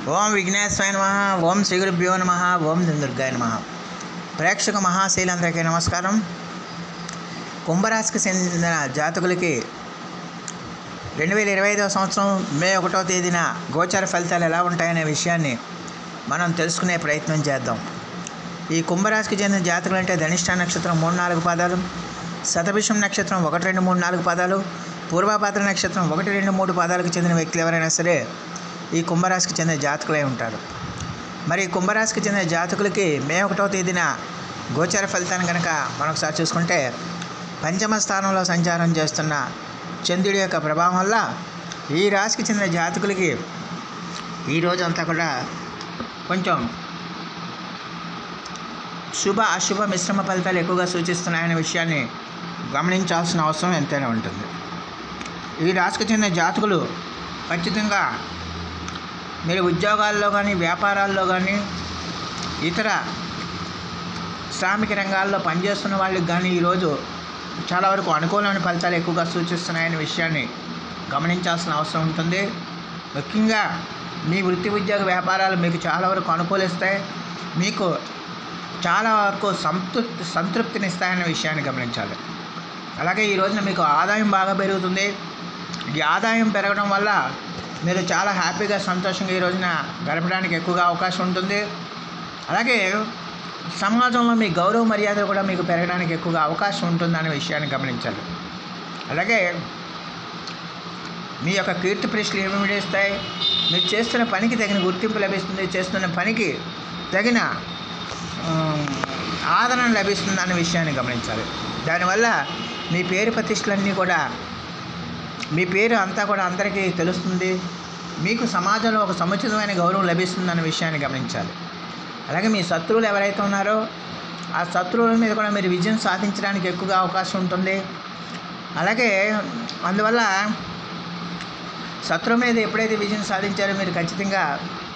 ఓం విఘ్నేశ్వరాయ నమః. ఓం శ్రీ గురుభ్యో నమః. ఓం దుర్గాయ నమః. ప్రేక్షక మహాశైలందరికీ నమస్కారం. కుంభరాశికి చెందిన జాతకులకి 2025 సంవత్సరం మే 1వ తేదీన గోచార ఫలితాలు ఎలా ఉంటాయనే విషయాన్ని మనం తెలుసుకునే ప్రయత్నం చేద్దాం. ఈ కుంభరాశికి చెందిన జాతకులు అంటే ధనిష్ట నక్షత్రం 3-4 పాదాలు, శతభిషం నక్షత్రం 1-2-3-4 పాదాలు, పూర్వభాద్ర నక్షత్రం 1-2-3 పాదాలకు చెందిన వ్యక్తులు ఎవరైనా సరే ఈ కుంభరాశికి చెందిన జాతకులై ఉంటారు. మరి కుంభరాశికి చెందిన జాతకులకి మే 1వ తేదీన గోచార ఫలితాన్ని కనుక మరొకసారి చూసుకుంటే, పంచమ స్థానంలో సంచారం చేస్తున్న చంద్రుడి యొక్క ప్రభావం వల్ల ఈ రాశికి చెందిన జాతకులకి ఈ రోజు అంతా కూడా కొంచెం శుభ అశుభ మిశ్రమ ఫలితాలు ఎక్కువగా సూచిస్తున్నాయనే విషయాన్ని గమనించాల్సిన అవసరం ఎంతైనా ఉంటుంది. ఈ రాశికి చెందిన జాతకులు ఖచ్చితంగా మీరు ఉద్యోగాల్లో కానీ, వ్యాపారాల్లో కానీ, ఇతర శ్రామిక రంగాల్లో పనిచేస్తున్న వాళ్ళకి కానీ ఈరోజు చాలా వరకు అనుకూలమైన ఫలితాలు ఎక్కువగా సూచిస్తున్నాయనే విషయాన్ని గమనించాల్సిన అవసరం ఉంటుంది. ముఖ్యంగా మీ వృత్తి ఉద్యోగ వ్యాపారాలు మీకు చాలా వరకు అనుకూలిస్తాయి, మీకు చాలా వరకు సంతృప్తినిస్తాయనే విషయాన్ని గమనించాలి. అలాగే ఈ రోజున మీకు ఆదాయం బాగా పెరుగుతుంది. ఈ ఆదాయం పెరగడం వల్ల మీరు చాలా హ్యాపీగా, సంతోషంగా ఈ రోజున గడపడానికి ఎక్కువగా అవకాశం ఉంటుంది. అలాగే సమాజంలో మీ గౌరవ మర్యాదలు కూడా మీకు పెరగడానికి ఎక్కువగా అవకాశం ఉంటుందనే విషయాన్ని గమనించాలి. అలాగే మీ యొక్క కీర్తి ప్రశ్నలు ఏమిస్తాయి, మీరు చేస్తున్న పనికి తగిన గుర్తింపు లభిస్తుంది, చేస్తున్న పనికి తగిన ఆదరణ లభిస్తుందనే విషయాన్ని గమనించాలి. దానివల్ల మీ పేరు ప్రతిష్టలన్నీ కూడా, మీ పేరు అంతా కూడా అందరికీ తెలుస్తుంది, మీకు సమాజంలో ఒక సముచితమైన గౌరవం లభిస్తుందనే విషయాన్ని గమనించాలి. అలాగే మీ శత్రువులు ఎవరైతే ఉన్నారో ఆ శత్రువుల మీద కూడా మీరు విజయం సాధించడానికి ఎక్కువగా అవకాశం ఉంటుంది. అలాగే అందువల్ల శత్రువు మీద ఎప్పుడైతే విజయం సాధించారో మీరు ఖచ్చితంగా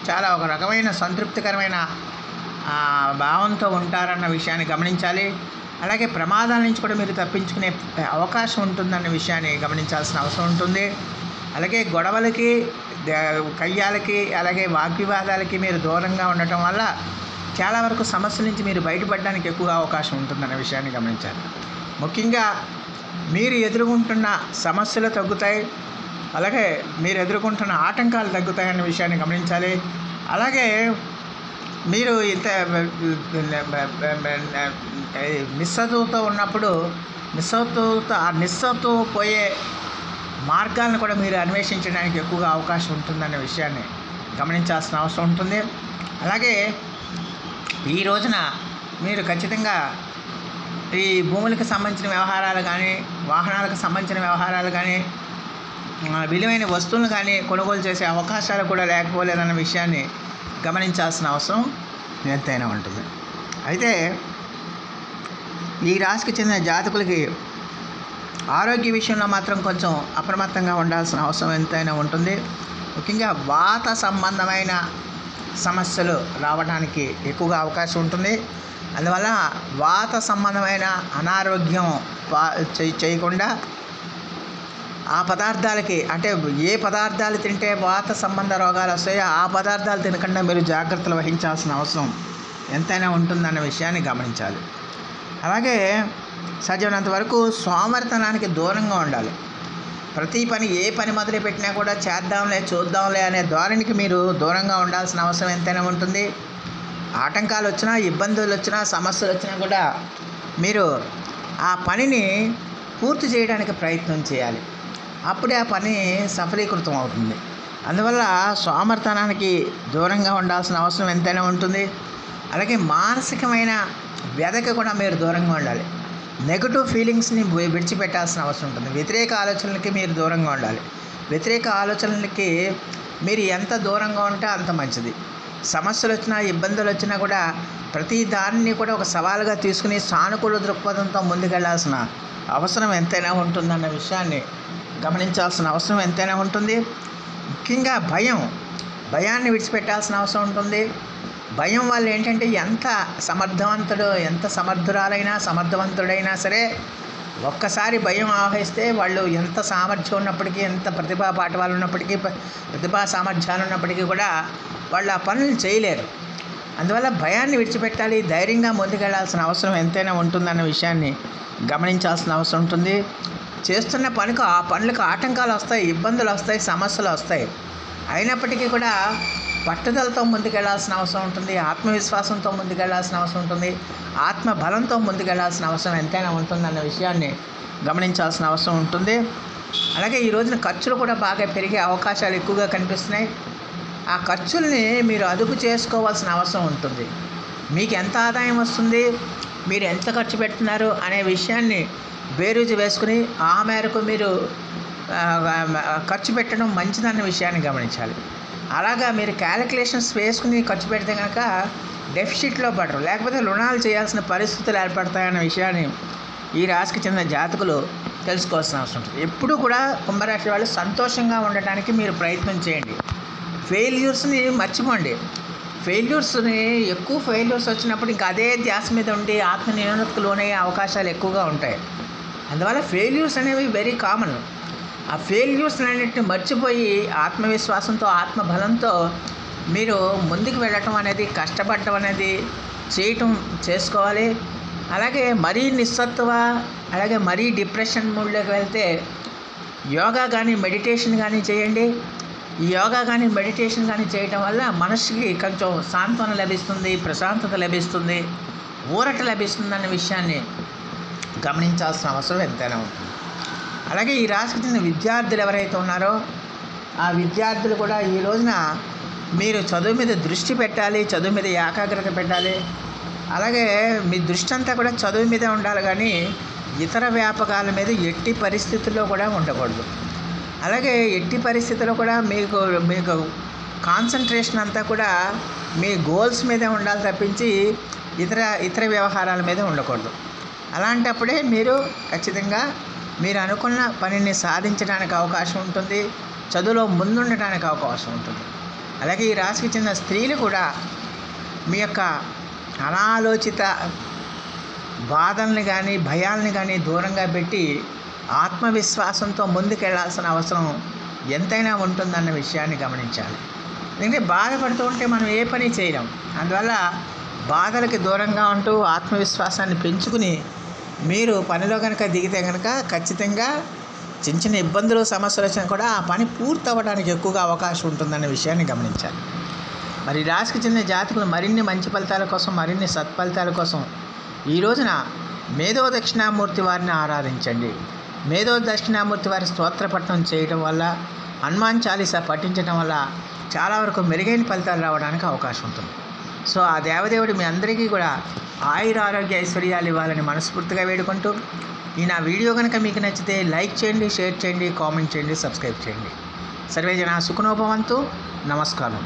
చాలా ఒక రకమైన సంతృప్తికరమైన భావంతో ఉంటారన్న విషయాన్ని గమనించాలి. అలాగే ప్రమాదాల నుంచి కూడా మీరు తప్పించుకునే అవకాశం ఉంటుందన్న విషయాన్ని గమనించాల్సిన అవసరం ఉంటుంది. అలాగే గొడవలకి, కయ్యాలకి, అలాగే వాగ్వివాదాలకి మీరు దూరంగా ఉండటం వల్ల చాలా వరకు సమస్యల నుంచి మీరు బయటపడడానికి ఎక్కువగా అవకాశం ఉంటుందన్న విషయాన్ని గమనించాలి. ముఖ్యంగా మీరు ఎదుర్కొంటున్న సమస్యలు తగ్గుతాయి, అలాగే మీరు ఎదుర్కొంటున్న ఆటంకాలు తగ్గుతాయన్న విషయాన్ని గమనించాలి. అలాగే మీరు ఇంత నిస్సత్తువతో ఉన్నప్పుడు నిస్సత్తువ పోయే మార్గాలను కూడా మీరు అన్వేషించడానికి ఎక్కువగా అవకాశం ఉంటుందనే విషయాన్ని గమనించాల్సిన అవసరం ఉంటుంది. అలాగే ఈ రోజున మీరు ఖచ్చితంగా ఈ భూములకు సంబంధించిన వ్యవహారాలు కానీ, వాహనాలకు సంబంధించిన వ్యవహారాలు కానీ, విలువైన వస్తువులు కానీ కొనుగోలు చేసే అవకాశాలు కూడా లేకపోలేదన్న విషయాన్ని గమనించాల్సిన అవసరం ఎంతైనా ఉంటుంది. అయితే ఈ రాశికి చెందిన జాతకులకి ఆరోగ్య విషయంలో మాత్రం కొంచెం అప్రమత్తంగా ఉండాల్సిన అవసరం ఎంతైనా ఉంటుంది. ముఖ్యంగా వాత సంబంధమైన సమస్యలు రావడానికి ఎక్కువగా అవకాశం ఉంటుంది. అందువల్ల వాత సంబంధమైన అనారోగ్యం చేయకుండా ఆ పదార్థాలకి, అంటే ఏ పదార్థాలు తింటే వాత సంబంధ రోగాలు వస్తాయో ఆ పదార్థాలు తినకుండా మీరు జాగ్రత్తలు వహించాల్సిన అవసరం ఎంతైనా ఉంటుందన్న విషయాన్ని గమనించాలి. అలాగే సాధ్యమైనంత వరకు సోమరితనానికి దూరంగా ఉండాలి. ప్రతి పని, ఏ పని మొదలుపెట్టినా కూడా చేద్దాంలే, చూద్దాంలే అనే ధోరణికి మీరు దూరంగా ఉండాల్సిన అవసరం ఎంతైనా ఉంటుంది. ఆటంకాలు వచ్చినా, ఇబ్బందులు వచ్చినా, సమస్యలు వచ్చినా కూడా మీరు ఆ పనిని పూర్తి చేయడానికి ప్రయత్నం చేయాలి. అప్పుడే ఆ పని సఫలీకృతం అవుతుంది. అందువల్ల సోమరితనానికి దూరంగా ఉండాల్సిన అవసరం ఎంతైనా ఉంటుంది. అలాగే మానసికమైన వ్యధకి కూడా మీరు దూరంగా ఉండాలి. నెగటివ్ ఫీలింగ్స్ని విడిచిపెట్టాల్సిన అవసరం ఉంటుంది. వ్యతిరేక ఆలోచనలకి మీరు దూరంగా ఉండాలి. వ్యతిరేక ఆలోచనలకి మీరు ఎంత దూరంగా ఉంటే అంత మంచిది. సమస్యలు వచ్చినా, ఇబ్బందులు వచ్చినా కూడా ప్రతి దానిని కూడా ఒక సవాలుగా తీసుకుని సానుకూల దృక్పథంతో ముందుకెళ్లాల్సిన అవసరం ఎంతైనా ఉంటుందన్న విషయాన్ని గమనించాల్సిన అవసరం ఎంతైనా ఉంటుంది. ముఖ్యంగా భయాన్ని విడిచిపెట్టాల్సిన అవసరం ఉంటుంది. భయం వల్ల ఏంటంటే ఎంత సమర్థవంతుడైనా సరే ఒక్కసారి భయం ఆవహిస్తే వాళ్ళు ఎంత సామర్థ్యం ఉన్నప్పటికీ, ఎంత ప్రతిభా పాఠవాలు ఉన్నప్పటికీ, ప్రతిభా సామర్థ్యాలు ఉన్నప్పటికీ కూడా వాళ్ళు ఆ పనులు చేయలేరు. అందువల్ల భయాన్ని విడిచిపెట్టాలి, ధైర్యంగా ముందుకెళ్లాల్సిన అవసరం ఎంతైనా ఉంటుందన్న విషయాన్ని గమనించాల్సిన అవసరం ఉంటుంది. చేస్తున్న పనులకు ఆటంకాలు వస్తాయి, ఇబ్బందులు వస్తాయి, సమస్యలు వస్తాయి. అయినప్పటికీ కూడా పట్టుదలతో ముందుకెళ్లాల్సిన అవసరం ఉంటుంది, ఆత్మవిశ్వాసంతో ముందుకెళ్లాల్సిన అవసరం ఉంటుంది, ఆత్మ బలంతో ముందుకెళ్లాల్సిన అవసరం ఎంతైనా ఉంటుందన్న విషయాన్ని గమనించాల్సిన అవసరం ఉంటుంది. అలాగే ఈ రోజున ఖర్చులు కూడా బాగా పెరిగే అవకాశాలు ఎక్కువగా కనిపిస్తున్నాయి. ఆ ఖర్చుల్ని మీరు అదుపు చేసుకోవాల్సిన అవసరం ఉంటుంది. మీకు ఎంత ఆదాయం వస్తుంది, మీరు ఎంత ఖర్చు పెడుతున్నారు అనే విషయాన్ని బేరీజు వేసుకుని ఆ మేరకు మీరు ఖర్చు పెట్టడం మంచిదన్న విషయాన్ని గమనించాలి. అలాగా మీరు క్యాలిక్యులేషన్స్ వేసుకుని ఖర్చు పెడితే కనుక డెఫిసిట్లో పడరు, లేకపోతే రుణాలు చేయాల్సిన పరిస్థితులు ఏర్పడతాయన్న విషయాన్ని ఈ రాశికి చెందిన జాతకులు తెలుసుకోవాల్సిన అవసరం ఉంటుంది. ఎప్పుడూ కూడా కుంభరాశి వాళ్ళు సంతోషంగా ఉండటానికి మీరు ప్రయత్నం చేయండి. ఫెయిల్యూర్స్ని మర్చిపోండి. ఎక్కువ ఫెయిల్యూర్స్ వచ్చినప్పుడు ఇంకా అదే ధ్యాస మీద ఉండి ఆత్మ న్యూనతకు లోనయ్యే అవకాశాలు ఎక్కువగా ఉంటాయి. అందువల్ల ఫెయిల్యూర్స్ అనేవి వెరీ కామన్. ఆ ఫెయిల్యూర్స్ అన్నింటిని మర్చిపోయి ఆత్మవిశ్వాసంతో ఆత్మబలంతో మీరు ముందుకు వెళ్ళటం అనేది, కష్టపడటం అనేది చేసుకోవాలి. అలాగే మరీ నిస్సత్తువ, అలాగే మరీ డిప్రెషన్ మూడ్లోకి వెళ్తే యోగా కానీ మెడిటేషన్ కానీ చేయండి. ఈ యోగా కానీ మెడిటేషన్ కానీ చేయటం వల్ల మనసుకి కొంచెం సాంత్వన లభిస్తుంది, ప్రశాంతత లభిస్తుంది, ఊరట లభిస్తుంది అన్న విషయాన్ని గమనించాల్సిన అవసరం ఎంతైనా ఉంటుంది. అలాగే ఈ రాశికి చెందిన విద్యార్థులు ఎవరైతే ఉన్నారో ఆ విద్యార్థులు కూడా ఈ రోజున మీరు చదువు మీద దృష్టి పెట్టాలి, చదువు మీద ఏకాగ్రత పెట్టాలి. అలాగే మీ దృష్టి అంతా కూడా చదువు మీదే ఉండాలి, కానీ ఇతర వ్యాపకాల మీద ఎట్టి పరిస్థితుల్లో కూడా ఉండకూడదు. అలాగే ఎట్టి పరిస్థితుల్లో కూడా మీకు కాన్సన్ట్రేషన్ అంతా కూడా మీ గోల్స్ మీదే ఉండాలి తప్పించి ఇతర వ్యవహారాల మీద ఉండకూడదు. అలాంటప్పుడే మీరు ఖచ్చితంగా మీరు అనుకున్న పనిని సాధించడానికి అవకాశం ఉంటుంది, చదువులో ముందుండటానికి అవకాశం ఉంటుంది. అలాగే ఈ రాశికి చెందిన స్త్రీలు కూడా మీ యొక్క అనాలోచిత బాధల్ని కానీ భయాల్ని కానీ దూరంగా పెట్టి ఆత్మవిశ్వాసంతో ముందుకెళ్లాల్సిన అవసరం ఎంతైనా ఉంటుందన్న విషయాన్ని గమనించాలి. ఎందుకంటే బాధపడుతూ ఉంటే మనం ఏ పని చేయలేం. అందువల్ల బాధలకి దూరంగా ఉంటూ ఆత్మవిశ్వాసాన్ని పెంచుకుని మీరు పనిలో కనుక దిగితే కనుక ఖచ్చితంగా చిన్న చిన్న ఇబ్బందులు సమస్యలు వచ్చినా కూడా ఆ పని పూర్తి అవ్వడానికి ఎక్కువగా అవకాశం ఉంటుందన్న విషయాన్ని గమనించాలి. మరి రాశికి చెందిన జాతకులు మరిన్ని మంచి ఫలితాల కోసం, మరిన్ని సత్ఫలితాల కోసం ఈ రోజున మేధో దక్షిణామూర్తి వారిని ఆరాధించండి. మేధో దక్షిణామూర్తి వారి స్తోత్రపఠనం చేయడం వల్ల, హనుమాన్ చాలీసా పఠించడం వల్ల చాలా వరకు మెరుగైన ఫలితాలు రావడానికి అవకాశం ఉంటుంది. సో ఆ దేవదేవుడు మీ అందరికీ కూడా ఆయుర ఆరోగ్య ఐశ్వర్యాలు ఇవ్వాలని మనస్ఫూర్తిగా వేడుకుంటూ ఈ నా వీడియో కనుక మీకు నచ్చితే లైక్ చేయండి, షేర్ చేయండి, కామెంట్ చేయండి, సబ్స్క్రైబ్ చేయండి. సర్వే జనా సుఖనో భవంతు. నమస్కారం.